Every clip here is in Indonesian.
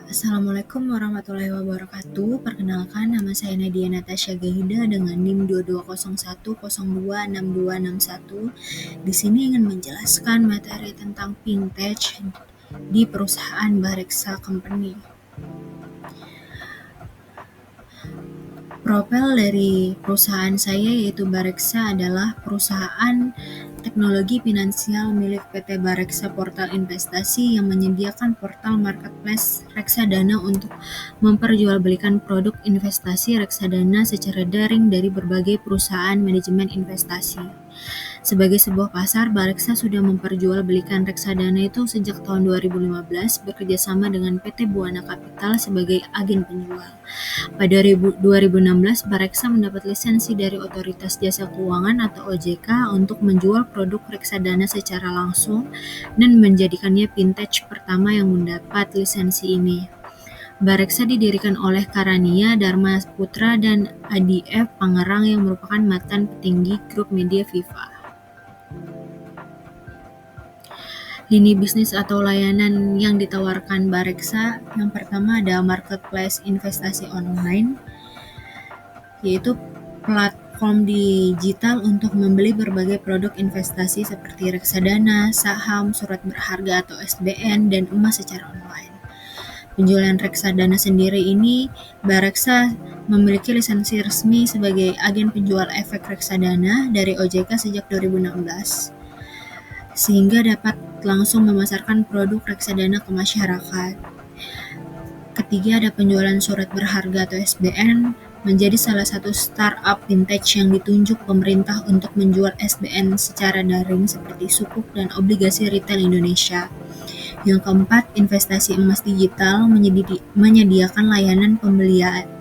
Assalamualaikum warahmatullahi wabarakatuh. Perkenalkan, nama saya Nadia Natasha Gahida dengan NIM 2201026261. Di sini ingin menjelaskan materi tentang fintech di perusahaan Bareksa Company. Profil dari perusahaan saya yaitu Bareksa adalah perusahaan teknologi finansial milik PT Bareksa Portal Investasi yang menyediakan portal marketplace reksadana untuk memperjualbelikan produk investasi reksadana secara daring dari berbagai perusahaan manajemen investasi. Sebagai sebuah pasar, Bareksa sudah memperjualbelikan reksadana itu sejak tahun 2015 bekerjasama dengan PT Buana Capital sebagai agen penjual. Pada 2016, Bareksa mendapat lisensi dari Otoritas Jasa Keuangan atau OJK untuk menjual produk reksadana secara langsung dan menjadikannya fintech pertama yang mendapat lisensi ini. Bareksa didirikan oleh Karania Dharma Putra dan Adi F. Pangerang yang merupakan mantan petinggi grup media Viva. Lini bisnis atau layanan yang ditawarkan Bareksa, yang pertama ada marketplace investasi online, yaitu platform digital untuk membeli berbagai produk investasi seperti reksadana, saham, surat berharga atau SBN, dan emas secara online. Penjualan reksadana sendiri ini, Bareksa memiliki lisensi resmi sebagai agen penjual efek reksadana dari OJK sejak 2016, sehingga dapat langsung memasarkan produk reksadana ke masyarakat. Ketiga, ada penjualan surat berharga atau SBN, menjadi salah satu startup fintech yang ditunjuk pemerintah untuk menjual SBN secara daring seperti sukuk dan obligasi retail Indonesia. Yang keempat, investasi emas digital menyediakan layanan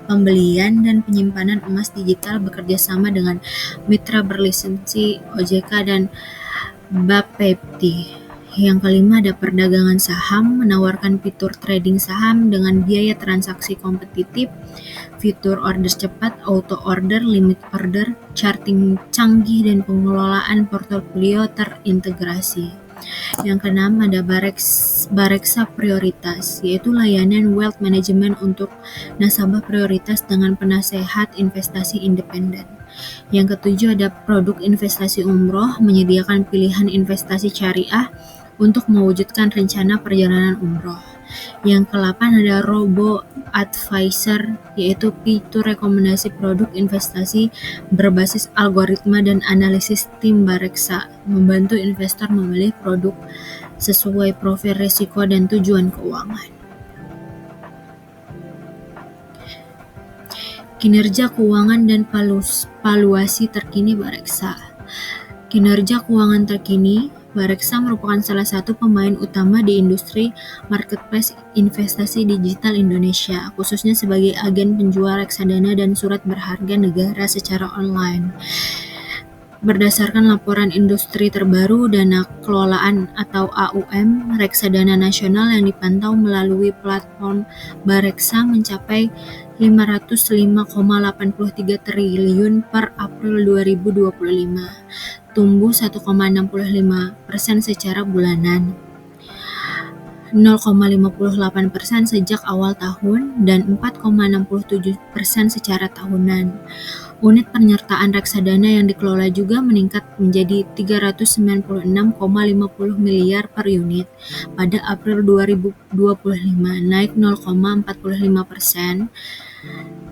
pembelian dan penyimpanan emas digital bekerjasama dengan mitra berlisensi OJK dan Bapepti. Yang kelima, ada perdagangan saham, menawarkan fitur trading saham dengan biaya transaksi kompetitif, fitur order cepat, auto order, limit order, charting canggih, dan pengelolaan portofolio terintegrasi. Yang keenam, ada Bareksa Prioritas, yaitu layanan wealth management untuk nasabah prioritas dengan penasehat investasi independen. Yang ketujuh, ada produk investasi umroh, menyediakan pilihan investasi syariah untuk mewujudkan rencana perjalanan umroh. Yang ke-8 ada Robo Advisor, yaitu fitur rekomendasi produk investasi berbasis algoritma dan analisis tim Bareksa, membantu investor memilih produk sesuai profil risiko dan tujuan keuangan. Kinerja keuangan dan valuasi terkini Bareksa. Kinerja keuangan terkini, Bareksa merupakan salah satu pemain utama di industri marketplace investasi digital Indonesia, khususnya sebagai agen penjual reksadana dan surat berharga negara secara online. Berdasarkan laporan industri terbaru Dana Kelolaan atau AUM reksadana nasional yang dipantau melalui platform Bareksa mencapai 505,83 triliun per April 2025, tumbuh 1,65% secara bulanan, 0,58% sejak awal tahun, dan 4,67% secara tahunan. Unit penyertaan reksadana yang dikelola juga meningkat menjadi 396,50 miliar per unit pada April 2025, naik 0,45%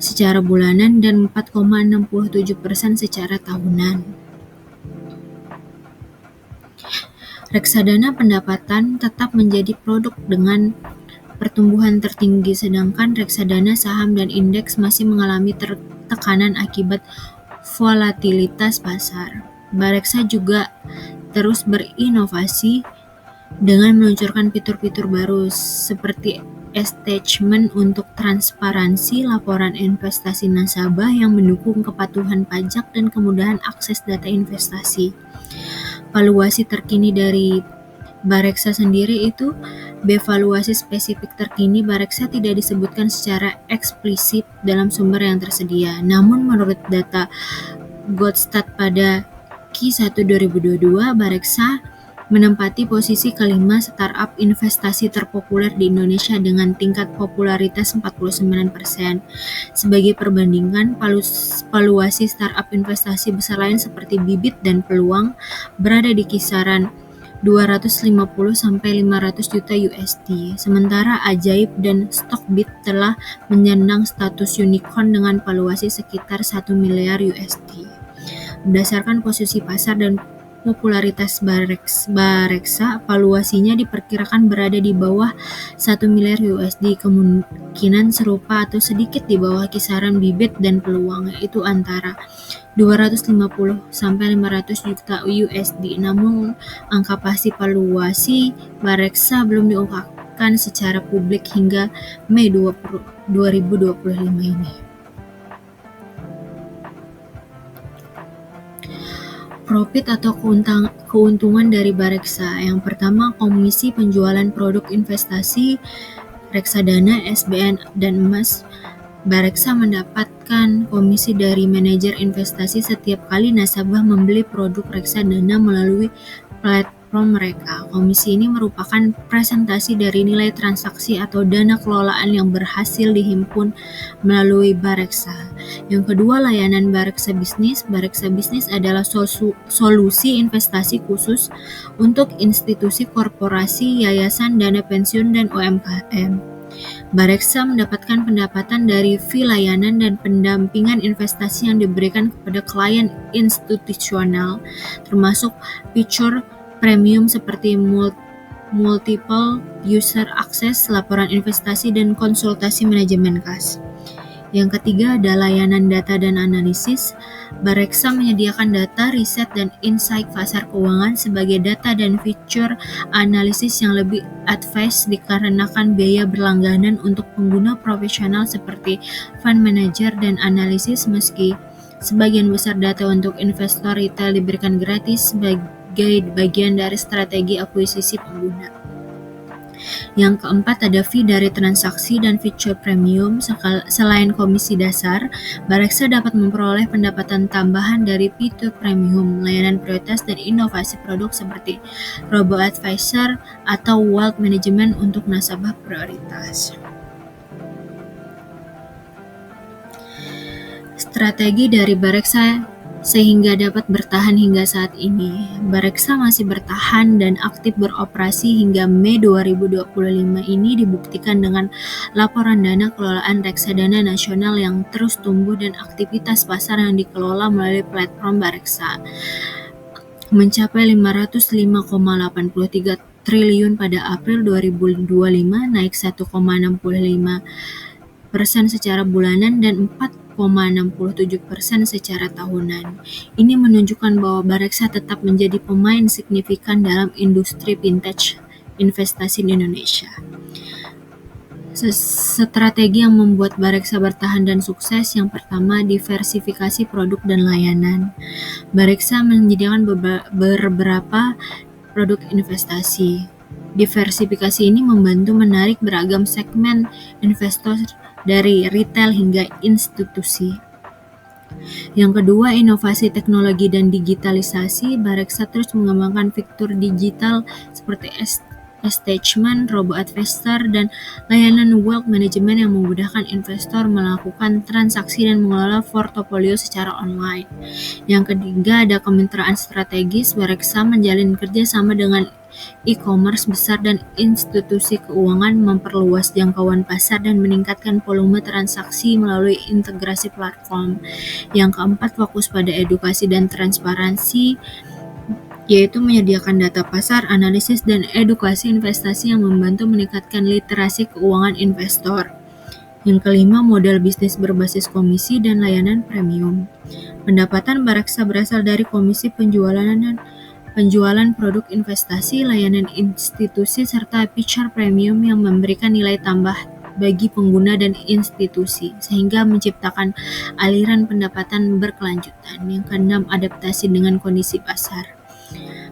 secara bulanan dan 4,67% secara tahunan. Reksadana pendapatan tetap menjadi produk dengan pertumbuhan tertinggi, sedangkan reksadana saham dan indeks masih mengalami tekanan akibat volatilitas pasar. Bareksa juga terus berinovasi dengan meluncurkan fitur-fitur baru seperti attachment untuk transparansi laporan investasi nasabah yang mendukung kepatuhan pajak dan kemudahan akses data investasi. Valuasi terkini dari Bareksa sendiri itu, bevaluasi spesifik terkini Bareksa tidak disebutkan secara eksplisit dalam sumber yang tersedia. Namun menurut data Godstat pada Q1 2022, Bareksa menempati posisi kelima startup investasi terpopuler di Indonesia dengan tingkat popularitas 49%. Sebagai perbandingan, valuasi startup investasi besar lain seperti Bibit dan Peluang berada di kisaran 250 sampai 500 juta USD. Sementara Ajaib dan Stockbit telah menyandang status unicorn dengan valuasi sekitar 1 miliar USD. Berdasarkan posisi pasar dan popularitas Bareksa, valuasinya diperkirakan berada di bawah 1 miliar USD, kemungkinan serupa atau sedikit di bawah kisaran Bibit dan Peluang, yaitu antara 250 sampai 500 juta USD. Namun, angka pasti valuasi Bareksa belum diungkapkan secara publik hingga Mei 2025 ini. Profit atau keuntungan dari Bareksa. Yang pertama, komisi penjualan produk investasi, reksadana, SBN, dan emas. Bareksa mendapatkan komisi dari manajer investasi setiap kali nasabah membeli produk reksadana melalui platform mereka. Komisi ini merupakan presentasi dari nilai transaksi atau dana kelolaan yang berhasil dihimpun melalui Bareksa. Yang kedua, layanan Bareksa Bisnis. Bareksa Bisnis adalah solusi investasi khusus untuk institusi, korporasi, yayasan, dana pensiun, dan UMKM. Bareksa mendapatkan pendapatan dari fee layanan dan pendampingan investasi yang diberikan kepada klien institusional, termasuk fitur premium seperti multiple user access, laporan investasi, dan konsultasi manajemen kas. Yang ketiga ada layanan data dan analisis. Bareksa menyediakan data, riset, dan insight pasar keuangan sebagai data dan fitur analisis yang lebih advance dikarenakan biaya berlangganan untuk pengguna profesional seperti fund manager dan analisis. Meski sebagian besar data untuk investor retail diberikan gratis sebagai bagian dari strategi akuisisi pengguna. Yang keempat ada fee dari transaksi dan fitur premium. Selain komisi dasar, Bareksa dapat memperoleh pendapatan tambahan dari fitur premium, layanan prioritas, dan inovasi produk seperti robo-advisor atau wealth management untuk nasabah prioritas. Strategi dari Bareksa sehingga dapat bertahan hingga saat ini. Bareksa masih bertahan dan aktif beroperasi hingga Mei 2025 ini dibuktikan dengan laporan dana kelolaan reksadana nasional yang terus tumbuh dan aktivitas pasar yang dikelola melalui platform Bareksa mencapai 505,83 triliun pada April 2025, naik 1,65% secara bulanan dan 4,67% secara tahunan. Ini menunjukkan bahwa Bareksa tetap menjadi pemain signifikan dalam industri vintage investasi di Indonesia. Strategi yang membuat Bareksa bertahan dan sukses. Yang pertama, diversifikasi produk dan layanan. Bareksa menyediakan beberapa produk investasi. Diversifikasi ini membantu menarik beragam segmen investor dari retail hingga institusi. Yang kedua, inovasi teknologi dan digitalisasi. Bareksa terus mengembangkan fitur digital seperti attachment, robo-advisor, dan layanan wealth management yang memudahkan investor melakukan transaksi dan mengelola portofolio secara online. Yang ketiga, ada kemitraan strategis. Bareksa menjalin kerjasama dengan e-commerce besar dan institusi keuangan, memperluas jangkauan pasar dan meningkatkan volume transaksi melalui integrasi platform. Yang keempat, fokus pada edukasi dan transparansi, yaitu menyediakan data pasar, analisis, dan edukasi investasi yang membantu meningkatkan literasi keuangan investor. Yang kelima, model bisnis berbasis komisi dan layanan premium. Pendapatan Bareksa berasal dari komisi penjualan produk investasi, layanan institusi, serta fitur premium yang memberikan nilai tambah bagi pengguna dan institusi, sehingga menciptakan aliran pendapatan berkelanjutan. Yang keenam, adaptasi dengan kondisi pasar.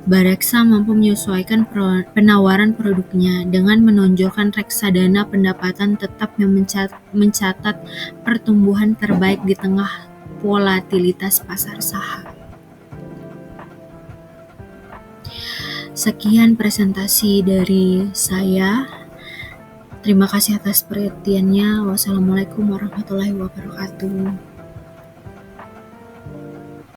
Bareksa mampu menyesuaikan penawaran produknya dengan menonjolkan reksadana pendapatan tetap yang mencatat pertumbuhan terbaik di tengah volatilitas pasar saham. Sekian presentasi dari saya. Terima kasih atas perhatiannya. Wassalamualaikum warahmatullahi wabarakatuh.